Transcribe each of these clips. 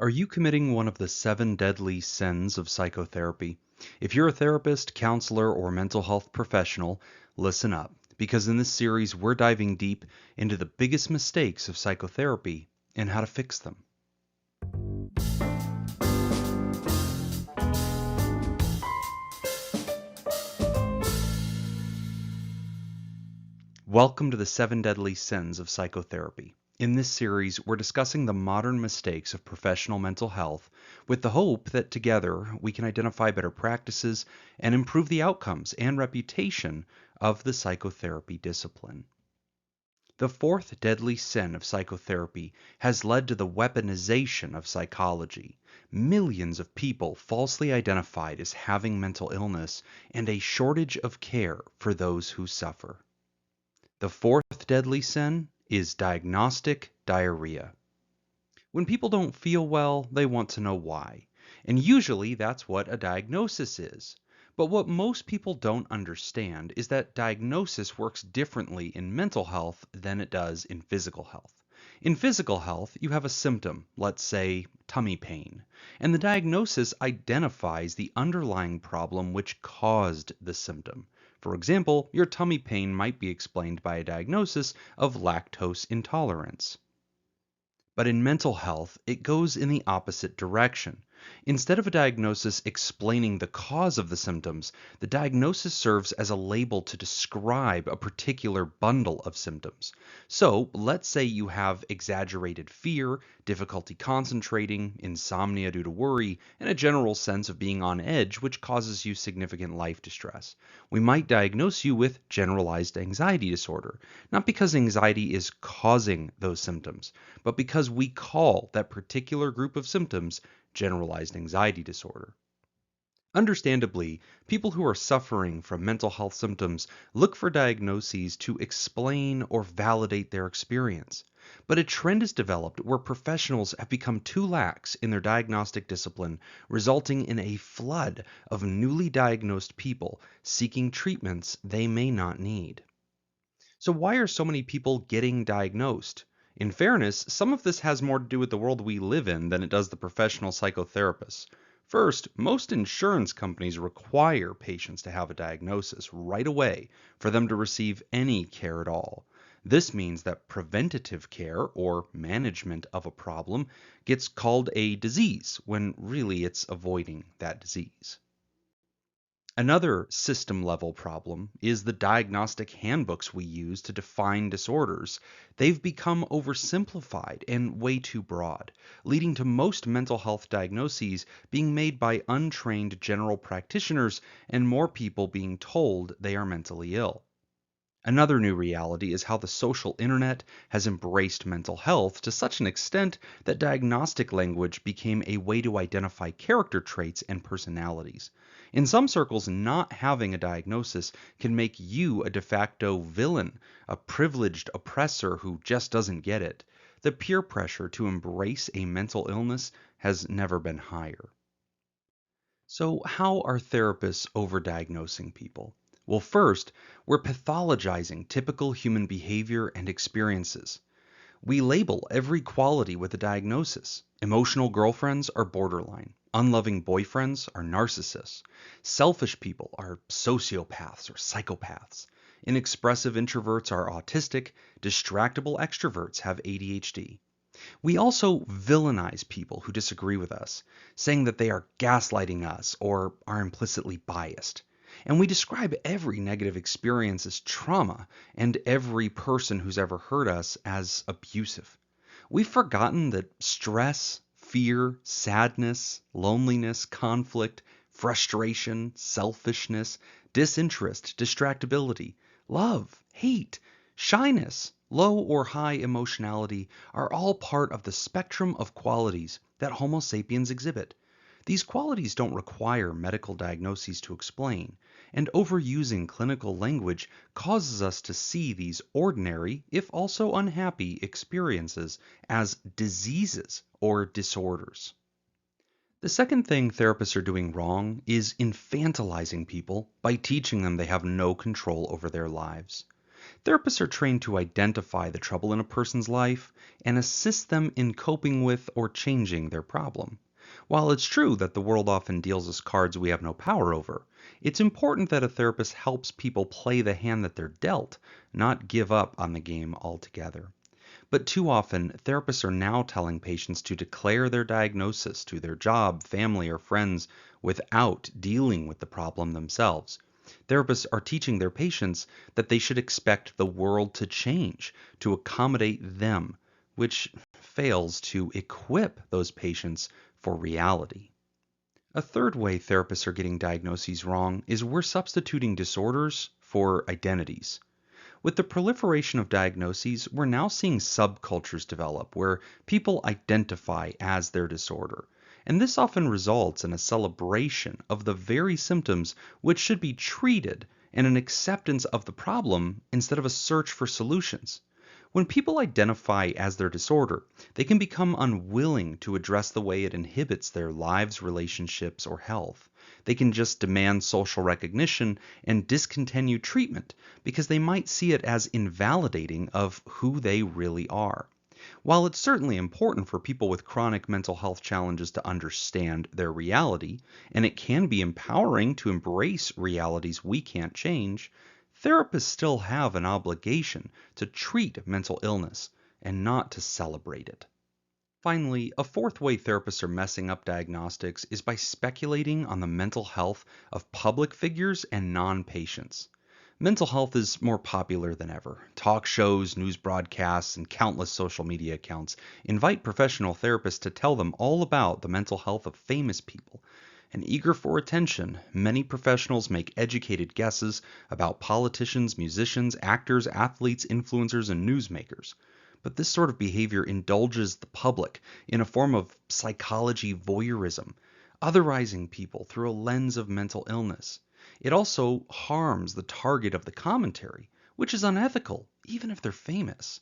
Are you committing one of the 7 deadly sins of psychotherapy? If you're a therapist, counselor, or mental health professional, listen up, because in this series we're diving deep into the biggest mistakes of psychotherapy and how to fix them. Welcome to the 7 deadly sins of psychotherapy. In this series, we're discussing the modern mistakes of professional mental health with the hope that together we can identify better practices and improve the outcomes and reputation of the psychotherapy discipline. The fourth deadly sin of psychotherapy has led to the weaponization of psychology. Millions of people falsely identified as having mental illness and a shortage of care for those who suffer. The fourth deadly sin is diagnostic diarrhea. When people don't feel well, they want to know why. And usually that's what a diagnosis is. But what most people don't understand is that diagnosis works differently in mental health than it does in physical health. In physical health, you have a symptom, let's say tummy pain, and the diagnosis identifies the underlying problem which caused the symptom. For example, your tummy pain might be explained by a diagnosis of lactose intolerance. But in mental health, it goes in the opposite direction. Instead of a diagnosis explaining the cause of the symptoms, the diagnosis serves as a label to describe a particular bundle of symptoms. So, let's say you have exaggerated fear, difficulty concentrating, insomnia due to worry, and a general sense of being on edge, which causes you significant life distress. We might diagnose you with generalized anxiety disorder, not because anxiety is causing those symptoms, but because we call that particular group of symptoms generalized anxiety disorder. Understandably, people who are suffering from mental health symptoms look for diagnoses to explain or validate their experience. But a trend has developed where professionals have become too lax in their diagnostic discipline, resulting in a flood of newly diagnosed people seeking treatments they may not need. So why are so many people getting diagnosed? In fairness, some of this has more to do with the world we live in than it does the professional psychotherapists. First, most insurance companies require patients to have a diagnosis right away for them to receive any care at all. This means that preventative care, or management of a problem, gets called a disease when really it's avoiding that disease. Another system-level problem is the diagnostic handbooks we use to define disorders. They've become oversimplified and way too broad, leading to most mental health diagnoses being made by untrained general practitioners and more people being told they are mentally ill. Another new reality is how the social internet has embraced mental health to such an extent that diagnostic language became a way to identify character traits and personalities. In some circles, not having a diagnosis can make you a de facto villain, a privileged oppressor who just doesn't get it. The peer pressure to embrace a mental illness has never been higher. So, how are therapists overdiagnosing people? Well, first, we're pathologizing typical human behavior and experiences. We label every quality with a diagnosis. Emotional girlfriends are borderline. Unloving boyfriends are narcissists. Selfish people are sociopaths or psychopaths. Inexpressive introverts are autistic. Distractible extroverts have ADHD. We also villainize people who disagree with us, saying that they are gaslighting us or are implicitly biased. And we describe every negative experience as trauma and every person who's ever hurt us as abusive. We've forgotten that stress, fear, sadness, loneliness, conflict, frustration, selfishness, disinterest, distractibility, love, hate, shyness, low or high emotionality are all part of the spectrum of qualities that Homo sapiens exhibit. These qualities don't require medical diagnoses to explain, and overusing clinical language causes us to see these ordinary, if also unhappy, experiences as diseases or disorders. The second thing therapists are doing wrong is infantilizing people by teaching them they have no control over their lives. Therapists are trained to identify the trouble in a person's life and assist them in coping with or changing their problem. While it's true that the world often deals us cards we have no power over, it's important that a therapist helps people play the hand that they're dealt, not give up on the game altogether. But too often, therapists are now telling patients to declare their diagnosis to their job, family, or friends without dealing with the problem themselves. Therapists are teaching their patients that they should expect the world to change to accommodate them, which fails to equip those patients for reality. A third way therapists are getting diagnoses wrong is we're substituting disorders for identities. With the proliferation of diagnoses, we're now seeing subcultures develop where people identify as their disorder. And this often results in a celebration of the very symptoms which should be treated and an acceptance of the problem instead of a search for solutions. When people identify as their disorder, they can become unwilling to address the way it inhibits their lives, relationships, or health. They can just demand social recognition and discontinue treatment because they might see it as invalidating of who they really are. While it's certainly important for people with chronic mental health challenges to understand their reality, and it can be empowering to embrace realities we can't change, therapists still have an obligation to treat mental illness and not to celebrate it. Finally, a fourth way therapists are messing up diagnostics is by speculating on the mental health of public figures and non-patients. Mental health is more popular than ever. Talk shows, news broadcasts, and countless social media accounts invite professional therapists to tell them all about the mental health of famous people. And eager for attention, many professionals make educated guesses about politicians, musicians, actors, athletes, influencers, and newsmakers. But this sort of behavior indulges the public in a form of psychology voyeurism, otherizing people through a lens of mental illness. It also harms the target of the commentary, which is unethical, even if they're famous.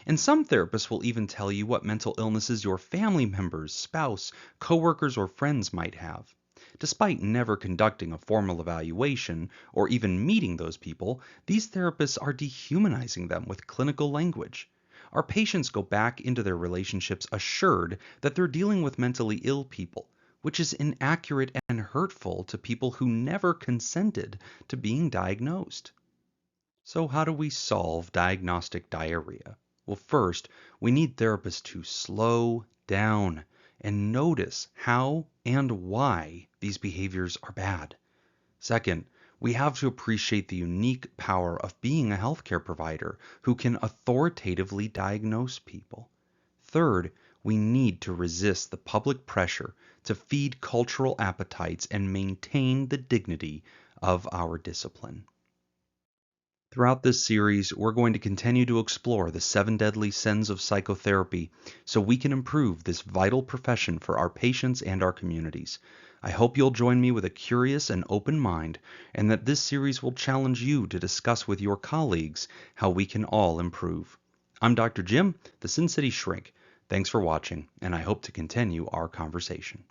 And some therapists will even tell you what mental illnesses your family members, spouse, coworkers, or friends might have. Despite never conducting a formal evaluation or even meeting those people, these therapists are dehumanizing them with clinical language. Our patients go back into their relationships assured that they're dealing with mentally ill people, which is inaccurate and hurtful to people who never consented to being diagnosed. So how do we solve diagnostic diarrhea? Well, first, we need therapists to slow down and notice how and why these behaviors are bad. Second, we have to appreciate the unique power of being a healthcare provider who can authoritatively diagnose people. Third, we need to resist the public pressure to feed cultural appetites and maintain the dignity of our discipline. Throughout this series, we're going to continue to explore the 7 deadly sins of psychotherapy so we can improve this vital profession for our patients and our communities. I hope you'll join me with a curious and open mind, and that this series will challenge you to discuss with your colleagues how we can all improve. I'm Dr. Jim, the Sin City Shrink. Thanks for watching, and I hope to continue our conversation.